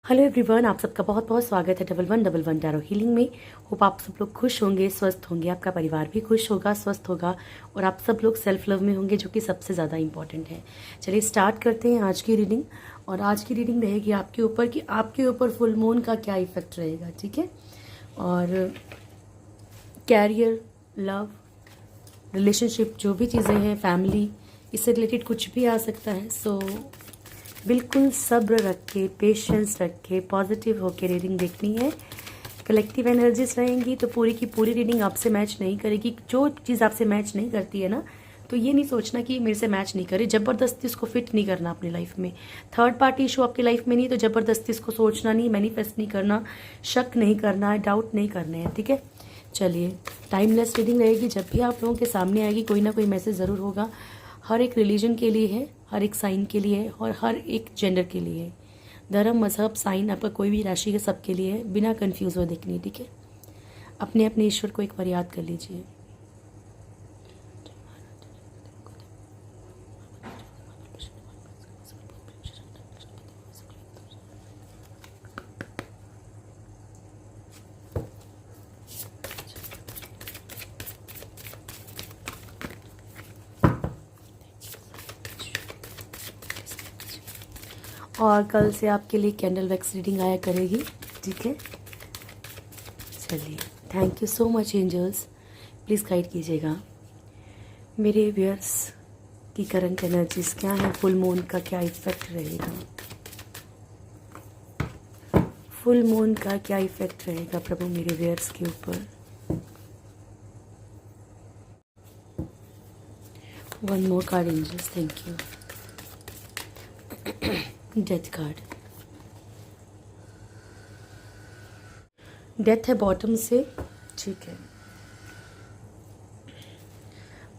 Hello everyone, आप सबका बहुत बहुत स्वागत है डबल वन टैरो हीलिंग में। होप आप सब लोग खुश होंगे, स्वस्थ होंगे, आपका परिवार भी खुश होगा, स्वस्थ होगा और आप सब लोग सेल्फ लव में होंगे, जो कि सबसे ज़्यादा इंपॉर्टेंट है। चलिए स्टार्ट करते हैं आज की रीडिंग। और आज की रीडिंग रहेगी आपके ऊपर कि आपके ऊपर फुल मून का क्या इफेक्ट रहेगा, ठीक है। और कैरियर, लव, रिलेशनशिप, जो भी चीज़ें हैं, फैमिली, इससे रिलेटेड कुछ भी आ सकता है। सो बिल्कुल सब्र रख के, पेशेंस रख के, पॉजिटिव होके रीडिंग देखनी है। कलेक्टिव एनर्जीज रहेंगी तो पूरी की पूरी रीडिंग आपसे मैच नहीं करेगी। जो चीज़ आपसे मैच नहीं करती है ना, तो ये नहीं सोचना कि मेरे से मैच नहीं करे, ज़बरदस्ती उसको फिट नहीं करना अपनी लाइफ में। थर्ड पार्टी इशू आपकी लाइफ में नहीं, तो ज़बरदस्ती इसको सोचना नहीं, मैनिफेस्ट नहीं करना, शक नहीं करना है, डाउट नहीं करने हैं, ठीक है। चलिए, टाइमलेस रीडिंग रहेगी। जब भी आप लोगों के सामने आएगी कोई ना कोई मैसेज ज़रूर होगा। हर एक रिलीजन के लिए है, हर एक साइन के लिए है और हर एक जेंडर के लिए है। धर्म, मजहब, साइन, आपका कोई भी राशि है, सबके लिए है। बिना कंफ्यूज हो देखनी है, ठीक है। अपने अपने ईश्वर को एक बार याद कर लीजिए। और कल से आपके लिए कैंडल वैक्स रीडिंग आया करेगी, ठीक है। चलिए, thank you so much angels, please guide कीजिएगा। मेरे व्यूअर्स की करंट एनर्जीज क्या है, फुल मून का क्या इफेक्ट रहेगा, फुल मून का क्या इफेक्ट रहेगा प्रभु मेरे व्यूअर्स के ऊपर। One more card angels, thank you. Death card, death है बॉटम से, ठीक है।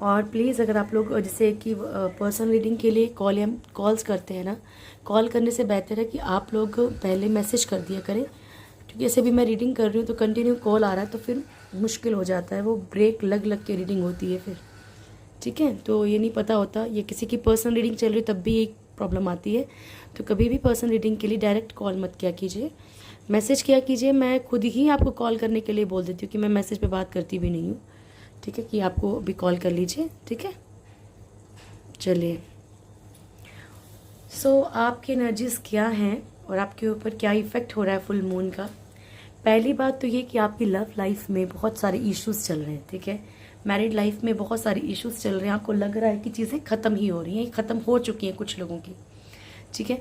और प्लीज़ अगर आप लोग जैसे कि पर्सनल रीडिंग के लिए कॉल्स करते हैं ना, कॉल करने से बेहतर है कि आप लोग पहले मैसेज कर दिया करें, क्योंकि ऐसे भी मैं रीडिंग कर रही हूँ तो कंटिन्यू कॉल आ रहा है तो फिर मुश्किल हो जाता है, वो ब्रेक लग लग के रीडिंग होती है फिर, ठीक है। तो ये नहीं पता होता, ये किसी की पर्सनल रीडिंग चल रही तब भी एक प्रॉब्लम आती है। तो कभी भी पर्सनल रीडिंग के लिए डायरेक्ट कॉल मत किया कीजिए, मैसेज किया कीजिए। मैं खुद ही आपको कॉल करने के लिए बोल देती हूँ कि मैं मैसेज पे बात करती भी नहीं हूँ, ठीक है, कि आपको अभी कॉल कर लीजिए, ठीक है। चलिए, सो आपकी एनर्जीज क्या हैं और आपके ऊपर क्या इफेक्ट हो रहा है फुल मून का। पहली बात तो ये कि आपकी लव लाइफ में बहुत सारे इश्यूज चल रहे हैं, ठीक है। मैरिड लाइफ में बहुत सारे इश्यूज चल रहे हैं, आपको लग रहा है कि चीज़ें ख़त्म ही हो रही हैं, ख़त्म हो चुकी हैं कुछ लोगों की, ठीक है।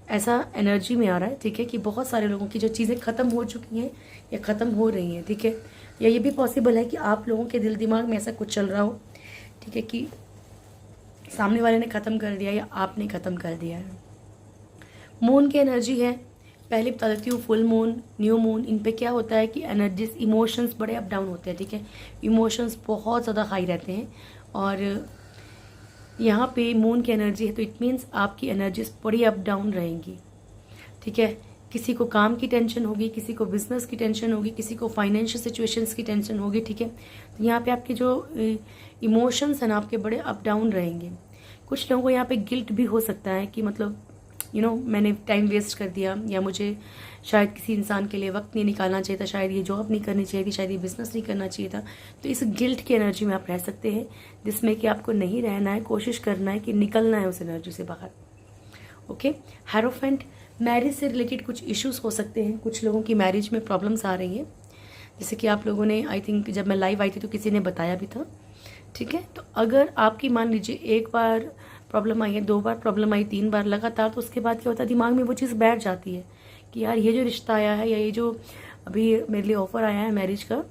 ऐसा एनर्जी में आ रहा है, ठीक है, कि बहुत सारे लोगों की जो चीज़ें ख़त्म हो चुकी हैं या ख़त्म हो रही हैं, ठीक है। या ये भी पॉसिबल है कि आप लोगों के दिल दिमाग में ऐसा कुछ चल रहा हो, ठीक है, कि सामने वाले ने ख़त्म कर दिया या आपने ख़त्म कर दिया है। मून की एनर्जी है, पहले बता देती हूँ, फुल मून, न्यू मून, इन पे क्या होता है कि एनर्जीज, इमोशंस बड़े अप डाउन होते हैं, ठीक है। इमोशंस बहुत ज़्यादा हाई रहते हैं और यहाँ पे मून की एनर्जी है तो इट मीन्स आपकी एनर्जीज बड़ी अप डाउन रहेंगी, ठीक है। किसी को काम की टेंशन होगी, किसी को बिजनेस की टेंशन होगी, किसी को फाइनेंशियल सिचुएशंस की टेंशन होगी, ठीक है। तो यहाँ पे आपके जो इमोशंस हैं ना, आपके बड़े अप डाउन रहेंगे। कुछ लोगों को यहाँ पे गिल्ट भी हो सकता है कि मतलब मैंने टाइम वेस्ट कर दिया, या मुझे शायद किसी इंसान के लिए वक्त नहीं निकालना चाहिए था, शायद ये जॉब नहीं करनी चाहिए थी, शायद ये बिजनेस नहीं करना चाहिए था। तो इस गिल्ट की एनर्जी में आप रह सकते हैं, जिसमें कि आपको नहीं रहना है, कोशिश करना है कि निकलना है उस एनर्जी से बाहर, ओके। हैरोफेंट, मैरिज से रिलेटेड कुछ इश्यूज हो सकते हैं, कुछ लोगों की मैरिज में प्रॉब्लम्स आ रही हैं, जैसे कि आप लोगों ने, आई थिंक जब मैं लाइव आई थी तो किसी ने बताया भी था, ठीक है। तो अगर आपकी मान लीजिए एक बार प्रॉब्लम आई है, दो बार प्रॉब्लम आई, तीन बार लगातार, तो उसके बाद क्या होता है, दिमाग में वो चीज़ बैठ जाती है कि यार ये जो रिश्ता आया है या ये जो अभी मेरे लिए ऑफर आया है मैरिज का,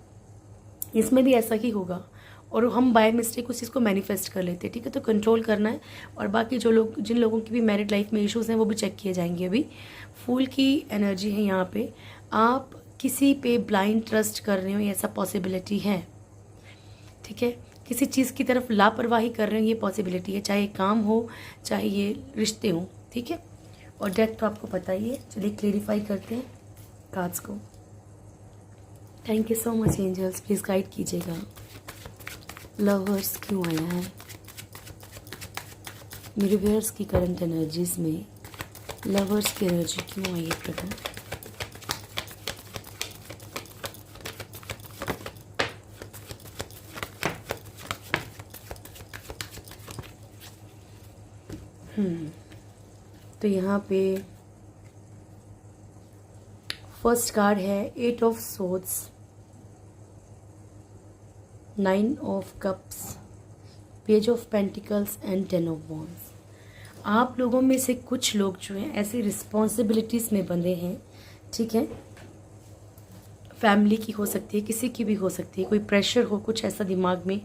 इसमें भी ऐसा ही होगा, और हम बाय मिस्टेक उस चीज़ को मैनिफेस्ट कर लेते हैं, ठीक है। तो कंट्रोल करना है। और बाकी जो लोग, जिन लोगों की भी मैरिड लाइफ में इश्यूज हैं, वो भी चेक किए जाएंगे। अभी फूल की एनर्जी है यहाँ पे, आप किसी पे ब्लाइंड ट्रस्ट कर रहे हो, ये ऐसा पॉसिबिलिटी है, ठीक है। किसी चीज़ की तरफ लापरवाही कर रहे हो, ये पॉसिबिलिटी है, चाहे काम हो चाहे ये रिश्ते हो, ठीक है। और डेथ तो आपको पता ही है। चलिए क्लेरिफाई करते हैं कार्ड्स को। Thank you so much angels, please guide कीजिएगा। लवर्स क्यों आया है मेरे व्यूअर्स की करंट एनर्जीज में, लवर्स की एनर्जी क्यों आई है पता? तो यहाँ पे फर्स्ट कार्ड है 8 of swords, 9 of cups, page of pentacles and 10 of wands. आप लोगों में से कुछ लोग जो हैं ऐसी रिस्पॉन्सिबिलिटीज़ में बंधे हैं, ठीक है। फैमिली की हो सकती है, किसी की भी हो सकती है, कोई प्रेशर हो कुछ ऐसा दिमाग में,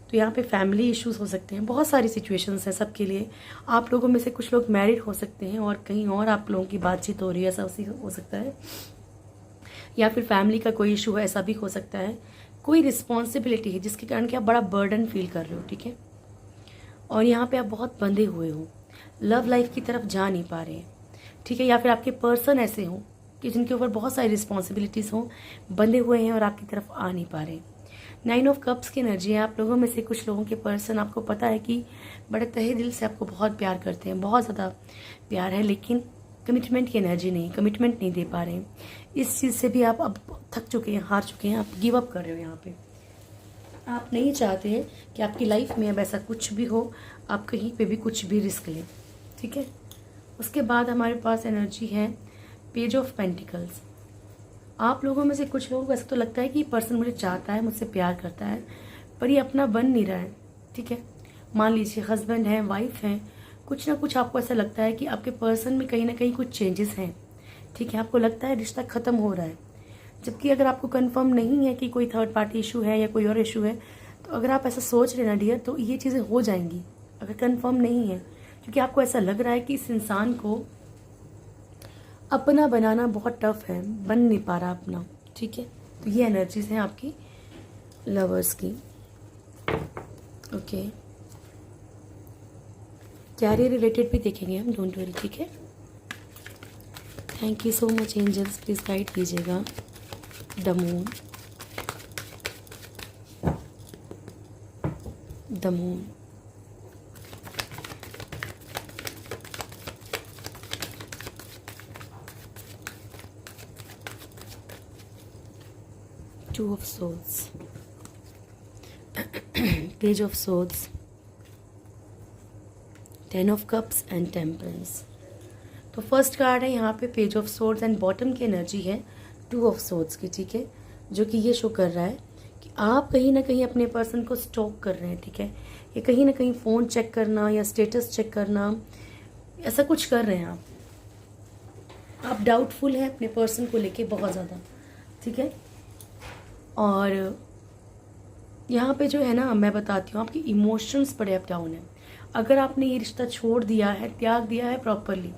तो यहाँ पे फैमिली इश्यूज हो सकते हैं। बहुत सारी सिचुएशंस हैं सबके लिए। आप लोगों में से कुछ लोग मैरिड हो सकते हैं और कहीं और आप लोगों की बातचीत हो रही है, ऐसा उसी हो सकता है। या फिर फैमिली का कोई इशू है, ऐसा भी हो सकता है। कोई रिस्पॉन्सिबिलिटी है जिसके कारण कि आप बड़ा बर्डन फील कर रहे हो, ठीक है। और यहाँ पे आप बहुत बंधे हुए हो, लव लाइफ की तरफ जा नहीं पा रहे हैं, ठीक है। या फिर आपके पर्सन ऐसे हों कि जिनके ऊपर बहुत सारी रिस्पॉन्सिबिलिटीज़ हों, बंधे हुए हैं और आपकी तरफ आ नहीं पा रहे। 9 ऑफ कप्स की एनर्जी है। आप लोगों में से कुछ लोगों के पर्सन, आपको पता है कि बड़े तहे दिल से आपको बहुत प्यार करते हैं, बहुत ज़्यादा प्यार है, लेकिन कमिटमेंट की एनर्जी नहीं, कमिटमेंट नहीं दे पा रहे हैं। इस चीज़ से भी आप अब थक चुके हैं, हार चुके हैं, आप गिव अप कर रहे हो। यहाँ पे आप नहीं चाहते कि आपकी लाइफ में अब ऐसा कुछ भी हो, आप कहीं पे भी कुछ भी रिस्क लें, ठीक है। उसके बाद हमारे पास एनर्जी है पेज ऑफ पेंटिकल्स। आप लोगों में से कुछ लोगों को ऐसा तो लगता है कि पर्सन मुझे चाहता है, मुझसे प्यार करता है, पर ये अपना बन नहीं रहा है, ठीक है। मान लीजिए हस्बैंड है, वाइफ है, कुछ ना कुछ आपको ऐसा लगता है कि आपके पर्सन में कहीं ना कहीं कुछ चेंजेस हैं, ठीक है। आपको लगता है रिश्ता खत्म हो रहा है, जबकि अगर आपको कंफर्म नहीं है कि कोई थर्ड पार्टी इशू है या कोई और इशू है, तो अगर आप ऐसा सोच रहे ना डियर, तो ये चीज़ें हो जाएंगी। अगर कंफर्म नहीं है, क्योंकि आपको ऐसा लग रहा है कि इस इंसान को अपना बनाना बहुत टफ है, बन नहीं पा रहा अपना, ठीक है। तो ये एनर्जीज हैं आपकी लवर्स की, ओके। कैरियर रिलेटेड भी देखेंगे हम, डोंट वरी, ठीक है। Thank you so much angels, please guide कीजिएगा। The moon, the moon, Two of Swords, Page of Swords, 10 of Cups and Temperance। तो फर्स्ट कार्ड है यहाँ पे page of swords and bottom की एनर्जी है 2 of swords की, ठीक है। जो कि ये शो कर रहा है कि आप कहीं ना कहीं अपने पर्सन को स्टॉक कर रहे हैं, ठीक है। ये कहीं ना कहीं फ़ोन चेक करना या स्टेटस चेक करना, ऐसा कुछ कर रहे हैं आप डाउटफुल हैं अपने पर्सन को लेके बहुत ज़्यादा, ठीक है। और यहाँ पे जो है ना, मैं बताती हूँ, आपके इमोशंस बड़े अप डाउन है। अगर आपने ये रिश्ता छोड़ दिया है, त्याग दिया है प्रॉपरली,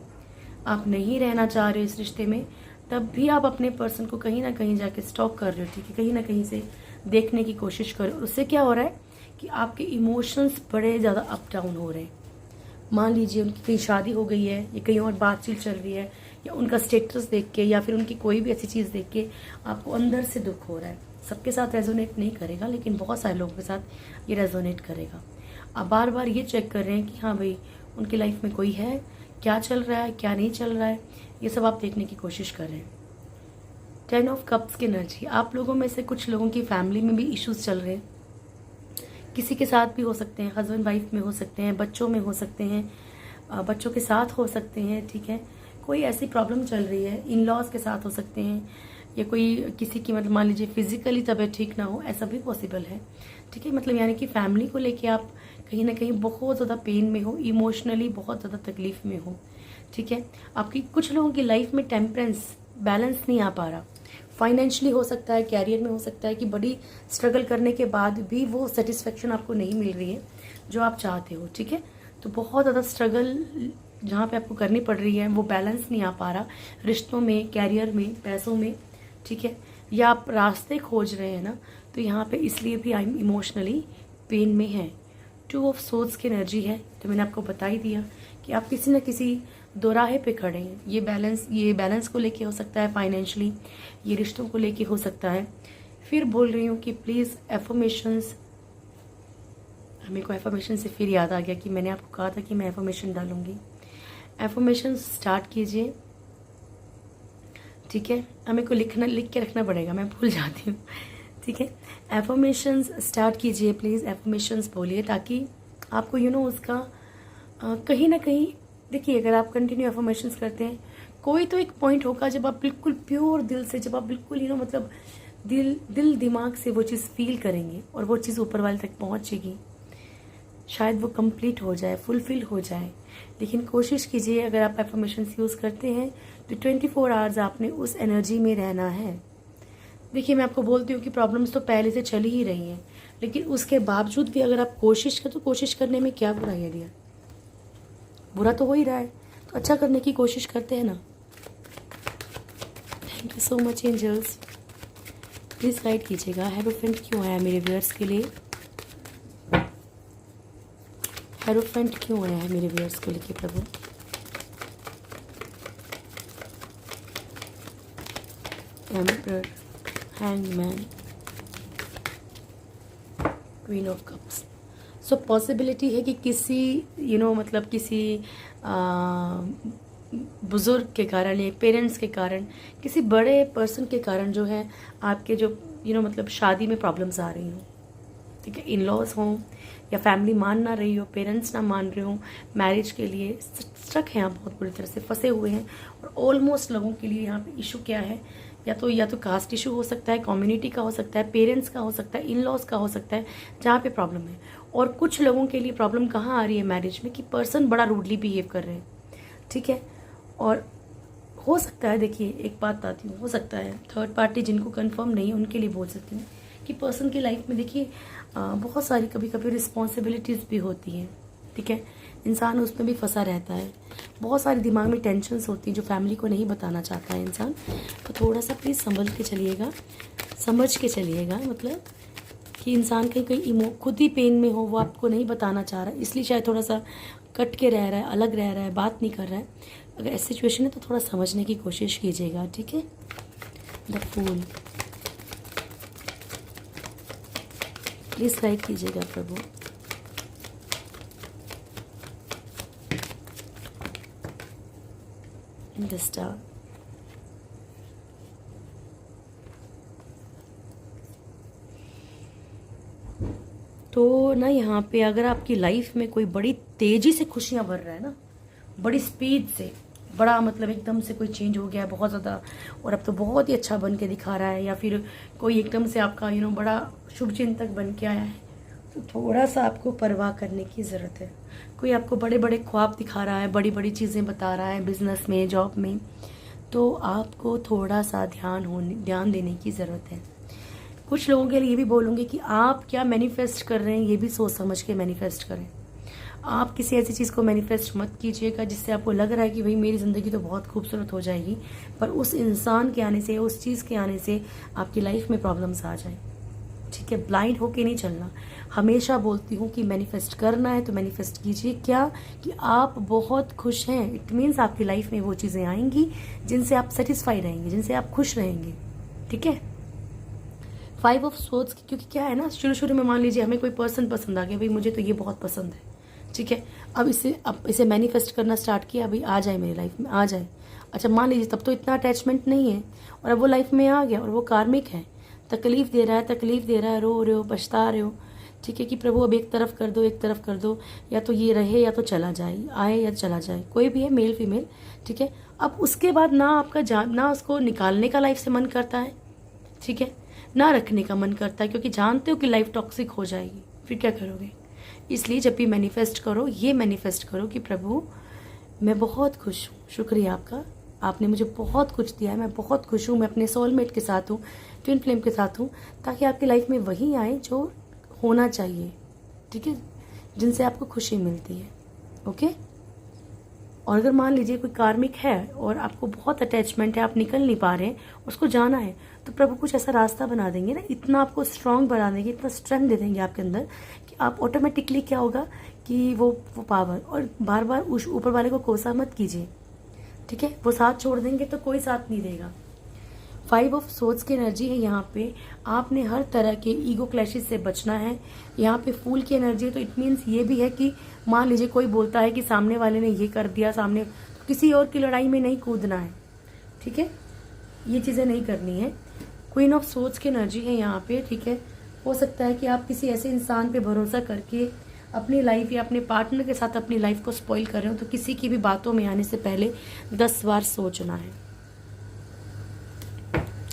आप नहीं रहना चाह रहे हो इस रिश्ते में, तब भी आप अपने पर्सन को कहीं ना कहीं जाके स्टॉक कर रहे हो, ठीक है। कहीं ना कहीं से देखने की कोशिश कर रहे हो। उससे क्या हो रहा है कि आपके इमोशंस बड़े ज़्यादा अप डाउन हो रहे हैं। मान लीजिए उनकी कहीं शादी हो गई है या कहीं और बातचीत चल रही है, या उनका स्टेटस देख के या फिर उनकी कोई भी ऐसी चीज़ देख के आपको अंदर से दुख हो रहा है। सबके साथ रेजोनेट नहीं करेगा, लेकिन बहुत सारे लोगों के साथ ये रेजोनेट करेगा। आप बार बार ये चेक कर रहे हैं कि हाँ भाई, उनकी लाइफ में कोई है, क्या चल रहा है, क्या नहीं चल रहा है, ये सब आप देखने की कोशिश कर रहे हैं। 10 ऑफ कप्स की एनर्जी, आप लोगों में से कुछ लोगों की फैमिली में भी इश्यूज चल रहे हैं। किसी के साथ भी हो सकते हैं, हस्बैंड वाइफ में हो सकते हैं, बच्चों में हो सकते हैं, बच्चों के साथ हो सकते हैं, ठीक है। कोई ऐसी प्रॉब्लम चल रही है, इन लॉज के साथ हो सकते हैं, या कोई किसी की मतलब मान लीजिए फिजिकली तबीयत ठीक ना हो, ऐसा भी पॉसिबल है, ठीक है। मतलब यानी कि फैमिली को लेके आप कहीं ना कहीं बहुत ज़्यादा पेन में हो, इमोशनली बहुत ज़्यादा तकलीफ में हो, ठीक है। आपकी कुछ लोगों की लाइफ में टेम्परेंस, बैलेंस नहीं आ पा रहा। फाइनेंशियली हो सकता है, कैरियर में हो सकता है कि बड़ी स्ट्रगल करने के बाद भी वो सेटिस्फेक्शन आपको नहीं मिल रही है जो आप चाहते हो, ठीक है। तो बहुत ज़्यादा स्ट्रगल जहाँ पे आपको करनी पड़ रही है, वो बैलेंस नहीं आ पा रहा रिश्तों में, कैरियर में, पैसों में, ठीक है। या आप रास्ते खोज रहे हैं ना, तो यहाँ पे इसलिए भी आई इमोशनली पेन में है। 2 ऑफ सोर्ड्स की एनर्जी है, तो मैंने आपको बता ही दिया कि आप किसी न किसी दोराहे पे खड़े हैं। ये बैलेंस को लेके हो सकता है, फाइनेंशियली, ये रिश्तों को लेके हो सकता है। फिर बोल रही हूँ कि प्लीज़ एफर्मेशंस, मेरे को एफर्मेशन से फिर याद आ गया कि मैंने आपको कहा था कि मैं एफर्मेशन डालूंगी। एफर्मेशन स्टार्ट कीजिए, ठीक है। हमें को लिख के रखना पड़ेगा, मैं भूल जाती हूँ, ठीक है। एफर्मेशंस स्टार्ट कीजिए प्लीज़, एफर्मेशंस बोलिए, ताकि आपको उसका कहीं ना कहीं, देखिए अगर आप कंटिन्यू एफर्मेशंस करते हैं, कोई तो एक पॉइंट होगा जब आप बिल्कुल प्योर दिल से, जब आप बिल्कुल मतलब दिल दिमाग से वो चीज़ फील करेंगे और वो चीज़ ऊपर वाले तक पहुंचेगी, शायद वो कंप्लीट हो जाए, फुलफिल हो जाए। लेकिन कोशिश कीजिए, अगर आप एफर्मेशंस यूज़ करते हैं तो 24 आवर्स आपने उस एनर्जी में रहना है। देखिए मैं आपको बोलती हूँ कि प्रॉब्लम्स तो पहले से चली ही रही हैं, लेकिन उसके बावजूद भी अगर आप कोशिश करें तो कोशिश करने में क्या बुराई है डियर, बुरा तो हो ही रहा है, तो अच्छा करने की कोशिश करते हैं ना। Thank you so much angels, please guide कीजिएगा। हेरोफेंट क्यों आया मेरे व्यूअर्स के लिए, हेरोफेंट क्यों आया है मेरे व्यूअर्स को लेके प्रभु। Emperor, hangman, queen of cups. So possibility है कि किसी मतलब किसी बुज़ुर्ग के कारण या पेरेंट्स के कारण, किसी बड़े पर्सन के कारण जो है आपके जो मतलब शादी में प्रॉब्लम्स आ रही हों, ठीक है। इन लॉज हों या फैमिली मान ना रही हो, पेरेंट्स ना मान रहे हो, मैरिज के लिए स्टक हैं आप, बहुत बुरी तरह से फंसे हुए हैं। और ऑलमोस्ट लोगों के लिए यहाँ पे इशू क्या है, या तो कास्ट इशू हो सकता है, कम्युनिटी का हो सकता है, पेरेंट्स का हो सकता है, इन लॉज का हो सकता है, जहाँ पे प्रॉब्लम है। और कुछ लोगों के लिए प्रॉब्लम कहाँ आ रही है मैरिज में, कि पर्सन बड़ा रूडली बिहेव कर रहे हैं, ठीक है। और हो सकता है, देखिए एक बात बताती हूँ, हो सकता है थर्ड पार्टी जिनको कंफर्म नहीं है उनके लिए बोल सकती हूँ कि पर्सन की लाइफ में देखिए बहुत सारी कभी कभी रिस्पॉन्सिबिलिटीज़ भी होती हैं, ठीक है। इंसान उसमें भी फंसा रहता है, बहुत सारी दिमाग में टेंशन्स होती हैं जो फैमिली को नहीं बताना चाहता है इंसान। तो थोड़ा सा प्लीज़ समझ के चलिएगा, मतलब कि इंसान कहीं कहीं खुद ही पेन में हो, वो आपको नहीं बताना चाह रहा है, इसलिए शायद थोड़ा सा कट के रह रहा है, अलग रह रहा है, बात नहीं कर रहा है। अगर ऐसी सिचुएशन है तो थोड़ा समझने की कोशिश कीजिएगा, ठीक है। द फूल, प्लीज़ गाइड कीजिएगा प्रभु। द स्टार, तो ना यहाँ पे अगर आपकी लाइफ में कोई बड़ी तेजी से खुशियाँ भर रहा है ना, बड़ी स्पीड से, बड़ा मतलब एकदम से कोई चेंज हो गया है बहुत ज़्यादा, और अब तो बहुत ही अच्छा बन के दिखा रहा है, या फिर कोई एकदम से आपका बड़ा शुभ चिंतक बन के आया है, तो थोड़ा सा आपको परवाह करने की ज़रूरत है। कोई आपको बड़े बड़े ख्वाब दिखा रहा है, बड़ी बड़ी चीज़ें बता रहा है बिजनेस में, जॉब में, तो आपको थोड़ा सा ध्यान देने की ज़रूरत है। कुछ लोगों के लिए ये भी बोलूँगी कि आप क्या मैनिफेस्ट कर रहे हैं ये भी सोच समझ के मैनिफेस्ट करें। आप किसी ऐसी चीज़ को मैनिफेस्ट मत कीजिएगा जिससे आपको लग रहा है कि भाई मेरी ज़िंदगी तो बहुत खूबसूरत हो जाएगी, पर उस इंसान के आने से, उस चीज़ के आने से आपकी लाइफ में प्रॉब्लम्स आ जाए, ठीक है। ब्लाइंड होके नहीं चलना। हमेशा बोलती हूँ कि मैनिफेस्ट करना है तो मैनिफेस्ट कीजिए, क्या कि आप बहुत खुश हैं, इट मीन्स आपकी लाइफ में वो चीज़ें आएंगी जिनसे आप सेटिस्फाई रहेंगे, जिनसे आप खुश रहेंगे, ठीक है। 5 ऑफ सोर्ड्स, क्योंकि क्या है ना, शुरू में मान लीजिए हमें कोई पर्सन पसंद आ गया, भाई मुझे तो ये बहुत पसंद है, ठीक है। अब इसे मैनिफेस्ट करना स्टार्ट किया, अभी आ जाए मेरी लाइफ में, आ जाए। अच्छा मान लीजिए तब तो इतना अटैचमेंट नहीं है, और अब वो लाइफ में आ गया और वो कार्मिक है, तकलीफ दे रहा है, रो रहे हो, पछता रहे हो, ठीक है, कि प्रभु अब एक तरफ कर दो, या तो ये रहे या तो चला जाए, आए या चला जाए, कोई भी है, मेल फीमेल, ठीक है। अब उसके बाद ना आपका ना उसको निकालने का लाइफ से मन करता है, ठीक है, ना रखने का मन करता है, क्योंकि जानते हो कि लाइफ टॉक्सिक हो जाएगी, फिर क्या करोगे। इसलिए जब भी मैनिफेस्ट करो, ये मैनिफेस्ट करो कि प्रभु मैं बहुत खुश हूँ, शुक्रिया आपका, आपने मुझे बहुत कुछ दिया है, मैं बहुत खुश हूँ, मैं अपने सोलमेट के साथ हूँ, ट्विन फ्लेम के साथ हूँ, ताकि आपकी लाइफ में वही आए जो होना चाहिए, ठीक है, जिनसे आपको खुशी मिलती है, ओके। और अगर मान लीजिए कोई कार्मिक है और आपको बहुत अटैचमेंट है, आप निकल नहीं पा रहे हैं, उसको जाना है, तो प्रभु कुछ ऐसा रास्ता बना देंगे ना, इतना आपको स्ट्रांग बना देंगे, इतना स्ट्रेंथ दे देंगे आपके अंदर कि आप ऑटोमेटिकली क्या होगा कि वो पावर, और बार बार उस ऊपर वाले को कोसा मत कीजिए, ठीक है। वो साथ छोड़ देंगे तो कोई साथ नहीं देगा, फाइव ऑफ सोर्ड्स की एनर्जी है यहाँ पे। आपने हर तरह के ईगो क्लैशेस से बचना है। यहाँ पे फूल की एनर्जी है, तो इट मीन्स ये भी है कि मान लीजिए कोई बोलता है कि सामने वाले ने ये कर दिया, सामने, तो किसी और की लड़ाई में नहीं कूदना है, ठीक है, ये चीज़ें नहीं करनी है। क्वीन ऑफ सोर्ड्स की एनर्जी है यहाँ पे, ठीक है। हो सकता है कि आप किसी ऐसे इंसान पे भरोसा करके अपनी लाइफ या अपने पार्टनर के साथ अपनी लाइफ को स्पॉइल कर रहे हो, तो किसी की भी बातों में आने से पहले 10 बार सोचना है।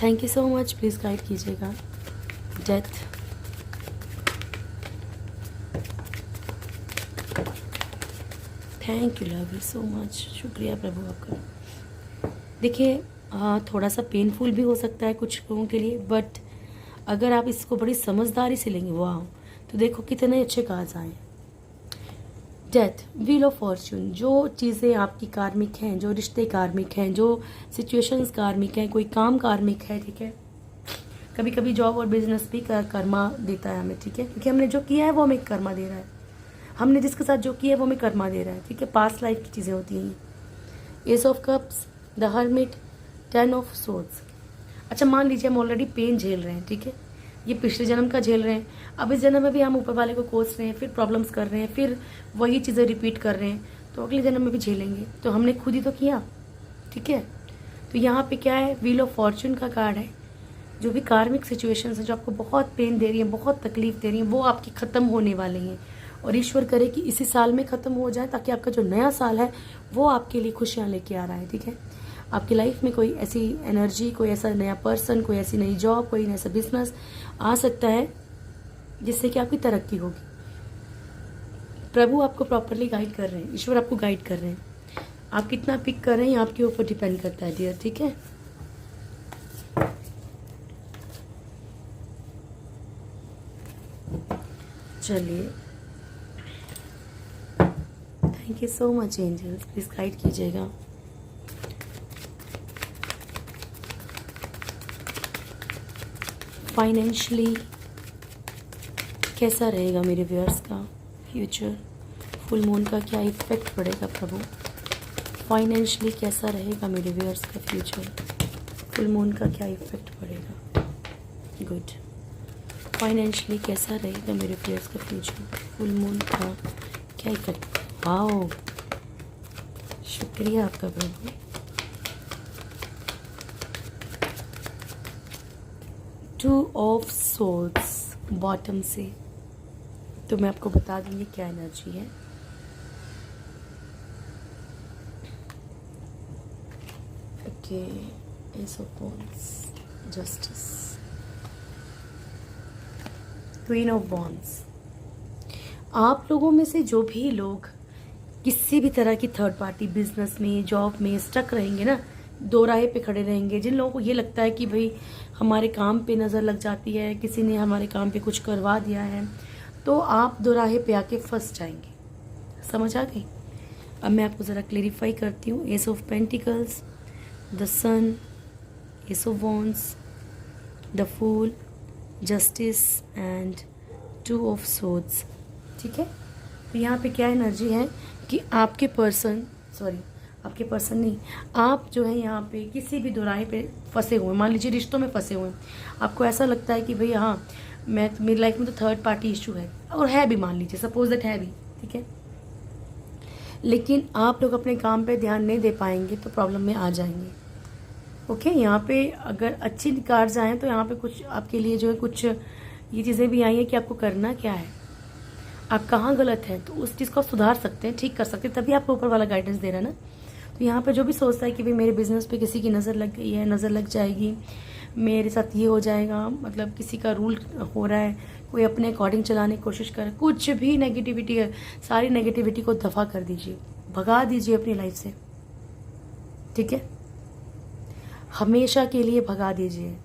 Thank you so much, please guide कीजिएगा। Death, thank you, love you so much, शुक्रिया प्रभु आपका। देखिए थोड़ा सा पेनफुल भी हो सकता है कुछ लोगों के लिए, बट अगर आप इसको बड़ी समझदारी से लेंगे, वाह, तो देखो कितने अच्छे कार्ड्स आए। डेथ, व्हील ऑफ फॉर्च्यून, जो चीज़ें आपकी कार्मिक हैं, जो रिश्ते कार्मिक हैं, जो सिचुएशंस कार्मिक हैं, कोई काम कार्मिक है, ठीक है। कभी कभी जॉब और बिजनेस भी कर्मा देता है हमें, ठीक है, क्योंकि हमने जो किया है वो हमें कर्मा दे रहा है। हमने जिसके साथ जो किया है वो हमें कर्मा दे रहा है, ठीक है। पास्ट लाइफ की चीज़ें होती हैं। Ace of cups, the hermit, 10 of swords. अच्छा, मान लीजिए हम ऑलरेडी पेन झेल रहे हैं, ठीक है, ये पिछले जन्म का झेल रहे हैं, अब इस जन्म में भी हम ऊपर वाले को कोस रहे हैं, फिर प्रॉब्लम्स कर रहे हैं, फिर वही चीज़ें रिपीट कर रहे हैं, तो अगले जन्म में भी झेलेंगे। तो हमने खुद ही तो किया, ठीक है। तो यहाँ पे क्या है, व्हील ऑफ फॉर्च्यून का कार्ड है। जो भी कार्मिक सिचुएशंस हैं जो आपको बहुत पेन दे रही हैं, बहुत तकलीफ दे रही हैं, वो आपकी ख़त्म होने वाली हैं। और ईश्वर करे कि इसी साल में ख़त्म हो जाए, ताकि आपका जो नया साल है वो आपके लिए खुशियाँ लेके आ रहा है, ठीक है। आपकी लाइफ में कोई ऐसी एनर्जी, कोई ऐसा नया पर्सन, कोई ऐसी नई जॉब, कोई ऐसा बिजनेस आ सकता है जिससे कि आपकी तरक्की होगी। प्रभु आपको प्रॉपरली गाइड कर रहे हैं, ईश्वर आपको गाइड कर रहे हैं। आप कितना पिक कर रहे हैं आपके ऊपर डिपेंड करता है डियर, ठीक है। चलिए, thank you so much angels, please guide कीजिएगा। फाइनेंशियली कैसा रहेगा मेरे व्यूअर्स का फ्यूचर? फुल मून का क्या इफेक्ट पड़ेगा प्रभु? फाइनेंशियली कैसा रहेगा मेरे व्यूअर्स का फ्यूचर? फुल मून का क्या इफेक्ट पड़ेगा? गुड। फाइनेंशियली कैसा रहेगा मेरे व्यूअर्स का फ्यूचर? फुल मून का क्या इफेक्ट? वाओ, शुक्रिया आपका प्रभु। टू ऑफ सोर्ड्स बॉटम से, तो मैं आपको बता दूँ ये क्या एनर्जी है। Okay, S of wands, justice, queen of wands. आप लोगों में से जो भी लोग किसी भी तरह की थर्ड पार्टी बिजनेस में, जॉब में स्टक रहेंगे ना, दो राहे पे खड़े रहेंगे, जिन लोगों को ये लगता है कि भाई हमारे काम पे नज़र लग जाती है, किसी ने हमारे काम पे कुछ करवा दिया है, तो आप दो राहे पे आके फंस जाएंगे। समझ आ गई? अब मैं आपको ज़रा क्लेरिफाई करती हूँ। Ace of pentacles, the sun, ace of wands, the fool, justice and two of swords, ठीक है। तो यहाँ पे क्या एनर्जी है कि आपके पर्सन, आपके पर्सन नहीं, आप जो है यहाँ पे किसी भी दोराहे पे फंसे हुए, मान लीजिए रिश्तों में फंसे हुए हैं। आपको ऐसा लगता है कि भाई हाँ, मेरी लाइफ में तो थर्ड पार्टी इशू है, और है भी, मान लीजिए सपोज दैट है भी, ठीक है, लेकिन आप लोग अपने काम पे ध्यान नहीं दे पाएंगे तो प्रॉब्लम में आ जाएंगे। ओके, यहाँ पे अगर अच्छी कार्ड्स आए तो यहाँ पे कुछ आपके लिए जो है कुछ ये चीज़ें भी आई हैं कि आपको करना क्या है, आप कहाँ गलत है, तो उस चीज़ को आप सुधार सकते हैं, ठीक कर सकते हैं, तभी आपको ऊपर वाला गाइडेंस दे रहा है ना। तो यहाँ पे जो भी सोचता है कि भाई मेरे बिजनेस पे किसी की नज़र लग गई है, नज़र लग जाएगी, मेरे साथ ये हो जाएगा, मतलब किसी का रूल हो रहा है, कोई अपने अकॉर्डिंग चलाने की कोशिश करे, कुछ भी नेगेटिविटी है, सारी नेगेटिविटी को दफ़ा कर दीजिए, भगा दीजिए अपनी लाइफ से, ठीक है, हमेशा के लिए भगा दीजिए।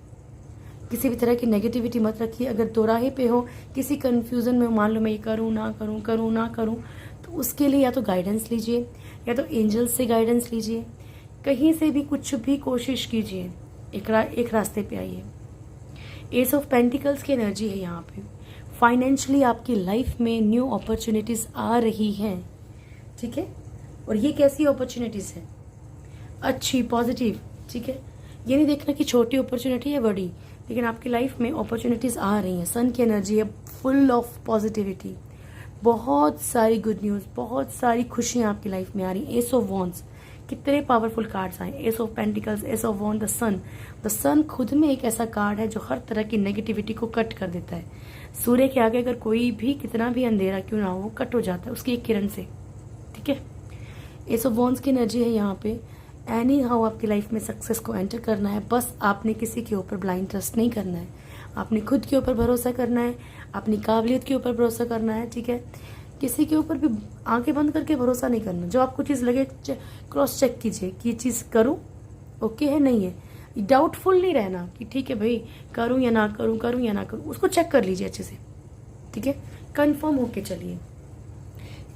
किसी भी तरह की नेगेटिविटी मत रखिए। अगर दोराहे पे हो, किसी कंफ्यूजन में, मान लो मैं ये करूँ ना करूँ, करूँ ना करूँ, तो उसके लिए या तो गाइडेंस लीजिए, या तो एंजल्स से गाइडेंस लीजिए, कहीं से भी कुछ भी कोशिश कीजिए, एक रास्ते पे आइए। एस ऑफ पेंटिकल्स की एनर्जी है यहाँ पे। फाइनेंशियली आपकी लाइफ में न्यू अपॉर्चुनिटीज़ आ रही हैं, ठीक है, और ये कैसी अपॉर्चुनिटीज़ है? अच्छी, पॉजिटिव, ठीक है। ये नहीं देखना कि छोटी अपॉर्चुनिटी है बड़ी, लेकिन आपकी लाइफ में अपॉर्चुनिटीज़ आ रही हैं। सन की एनर्जी है, फुल ऑफ पॉजिटिविटी, बहुत सारी गुड न्यूज़, बहुत सारी खुशियाँ आपकी लाइफ में आ रही हैं। एस ऑफ वॉन्ड्स, कितने पावरफुल कार्ड्स आए, ace of pentacles, ace of wand, the sun. The sun खुद में एक ऐसा कार्ड है जो हर तरह की नेगेटिविटी को कट कर देता है। सूर्य के आगे अगर कोई भी कितना भी अंधेरा क्यों ना हो, वो कट हो जाता है उसकी एक किरण से, ठीक है। एस ऑफ वॉन्ड्स की एनर्जी है यहाँ पे। एनी हाउ आपकी लाइफ में सक्सेस को एंटर करना है, बस आपने किसी के ऊपर ब्लाइंड ट्रस्ट नहीं करना है, आपने खुद के ऊपर भरोसा करना है, अपनी काबिलियत के ऊपर भरोसा करना है, ठीक है। किसी के ऊपर भी आंखें बंद करके भरोसा नहीं करना। जो आपको चीज़ लगे क्रॉस चेक कीजिए कि ये चीज़ करूँ, ओके है नहीं है। डाउटफुल नहीं रहना कि ठीक है भाई करूँ या ना करूँ, करूँ या ना करूँ, उसको चेक कर लीजिए अच्छे से, ठीक है। कंफर्म होके चलिए।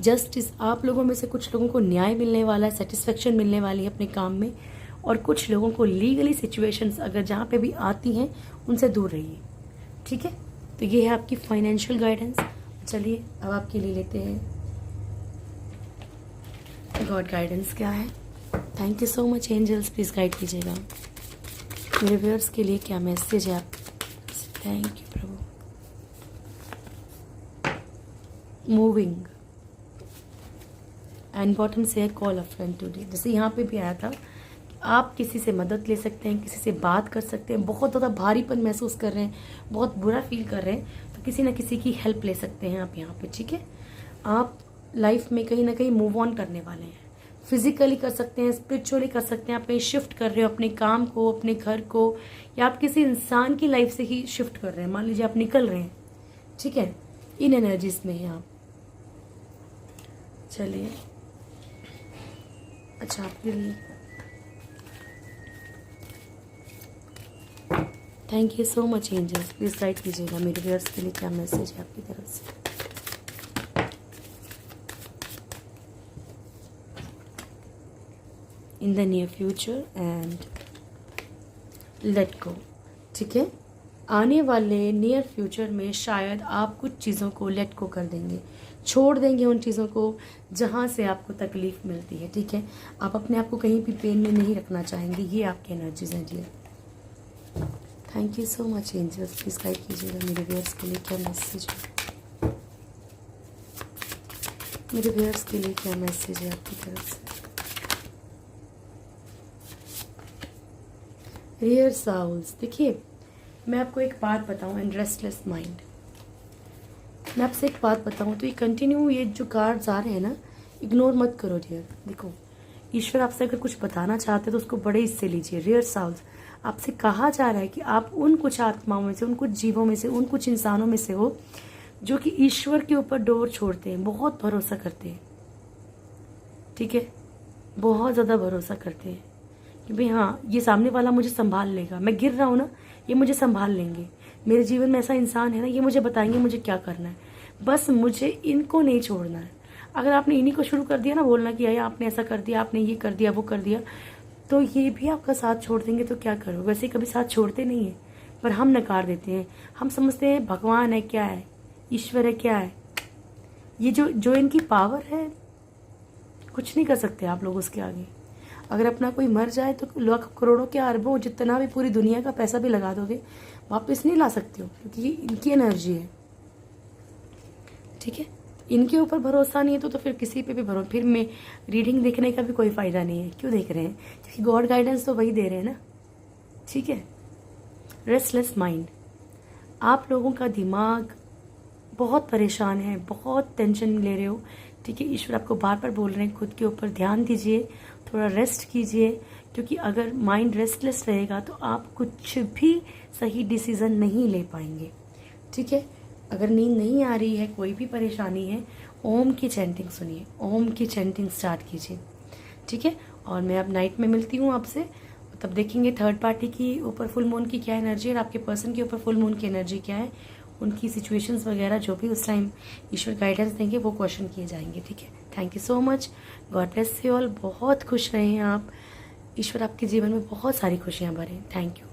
जस्टिस, आप लोगों में से कुछ लोगों को न्याय मिलने वाला है, सेटिस्फेक्शन मिलने वाली है अपने काम में, और कुछ लोगों को लीगली सिचुएशंस अगर जहाँ पे भी आती हैं उनसे दूर रहिए, ठीक है। तो ये है आपकी फाइनेंशियल गाइडेंस। चलिए अब आपके लिए लेते हैं गॉड गाइडेंस क्या है। Thank you so much angels, please guide कीजिएगा मेरे व्यूअर्स के लिए, क्या मैसेज है आप। थैंक यू प्रभु। मूविंग एंड बॉटम से है कॉल अ फ्रेंड टुडे। जैसे यहाँ पे भी आया था, आप किसी से मदद ले सकते हैं, किसी से बात कर सकते हैं, बहुत ज़्यादा भारीपन महसूस कर रहे हैं, बहुत बुरा फील कर रहे हैं, तो किसी न किसी की हेल्प ले सकते हैं आप यहाँ पे, ठीक है। आप लाइफ में कहीं ना कहीं मूव ऑन करने वाले हैं। फिजिकली कर सकते हैं, स्पिरिचुअली कर सकते हैं, आप कहीं शिफ्ट कर रहे हो अपने काम को, अपने घर को, या आप किसी इंसान की लाइफ से ही शिफ्ट कर रहे हैं। मान लीजिए आप निकल रहे हैं, ठीक है। इन एनर्जीज में हैं आप। चलिए अच्छा आपके लिए thank you so much angels, please guide कीजिएगा मेरे व्यूअर्स के लिए, क्या मैसेज है आपकी तरफ से। In the near future and let go, ठीक है। आने वाले नियर फ्यूचर में शायद आप कुछ चीज़ों को लेट गो कर देंगे, छोड़ देंगे उन चीज़ों को जहाँ से आपको तकलीफ मिलती है, ठीक है। आप अपने आप को कहीं भी पेन में नहीं रखना चाहेंगे। ये आपकी एनर्जीज हैं dear. Thank you so much angels, please guide कीजिएगा मेरे व्यूअर्स के लिए, क्या मैसेज है मेरे व्यूअर्स के लिए, क्या मैसेज है आपकी तरफ से। रियर साउल्स, देखिए मैं आपको एक बात बताऊं, एंड रेस्टलेस माइंड, मैं आपसे एक बात बताऊं तो ये कंटिन्यू ये जो कार्ड्स आ रहे हैं ना, इग्नोर मत करो डियर। देखो ईश्वर आपसे अगर कुछ बताना चाहते हैं तो उसको बड़े हिस्से लीजिए। रियर साउल्स, आपसे कहा जा रहा है कि आप उन कुछ आत्माओं में से, उन कुछ जीवों में से, उन कुछ इंसानों में से हो जो कि ईश्वर के ऊपर डोर छोड़ते हैं, बहुत भरोसा करते हैं, ठीक है। बहुत ज़्यादा भरोसा करते हैं कि भाई हाँ ये सामने वाला मुझे संभाल लेगा, मैं गिर रहा हूँ ना ये मुझे संभाल लेंगे, मेरे जीवन में ऐसा इंसान है ना ये मुझे बताएंगे मुझे क्या करना है, बस मुझे इनको नहीं छोड़ना है। अगर आपने इन्हीं को शुरू कर दिया ना बोलना कि यार आपने ऐसा कर दिया, आपने ये कर दिया, वो कर दिया, तो ये भी आपका साथ छोड़ देंगे तो क्या करो। वैसे कभी साथ छोड़ते नहीं है, पर हम नकार देते हैं। हम समझते हैं भगवान है, क्या है, ईश्वर है, क्या है। ये जो इनकी पावर है, कुछ नहीं कर सकते आप लोग उसके आगे। अगर अपना कोई मर जाए तो लाख करोड़ों के अरबों जितना भी पूरी दुनिया का पैसा भी लगा दोगे वापस नहीं ला सकते हो, क्योंकि ये इनकी एनर्जी है, ठीक है। इनके ऊपर भरोसा नहीं है तो फिर किसी पे भी भरोसा, फिर में रीडिंग देखने का भी कोई फायदा नहीं है। क्यों देख रहे हैं, क्योंकि गॉड गाइडेंस तो वही दे रहे हैं ना, ठीक है। रेस्टलेस माइंड, आप लोगों का दिमाग बहुत परेशान है, बहुत टेंशन ले रहे हो, ठीक है। ईश्वर आपको बार बार बोल रहे हैं खुद के ऊपर ध्यान दीजिए, थोड़ा रेस्ट कीजिए, क्योंकि अगर माइंड रेस्टलेस रहेगा तो आप कुछ भी सही डिसीजन नहीं ले पाएंगे, ठीक है। अगर नींद नहीं आ रही है, कोई भी परेशानी है, ओम की चैंटिंग सुनिए, ओम की चैंटिंग स्टार्ट कीजिए, ठीक है। और मैं अब नाइट में मिलती हूँ आपसे, तब देखेंगे थर्ड पार्टी की ऊपर फुल मून की क्या एनर्जी है और आपके पर्सन के ऊपर फुल मून की एनर्जी क्या है, उनकी सिचुएशंस वगैरह जो भी उस टाइम ईश्वर गाइडेंस देंगे वो क्वेश्चन किए जाएंगे, ठीक है। Thank you so much, God bless you all. बहुत खुश रहें आप, ईश्वर आपके जीवन में बहुत सारी खुशियाँ भरें। Thank you.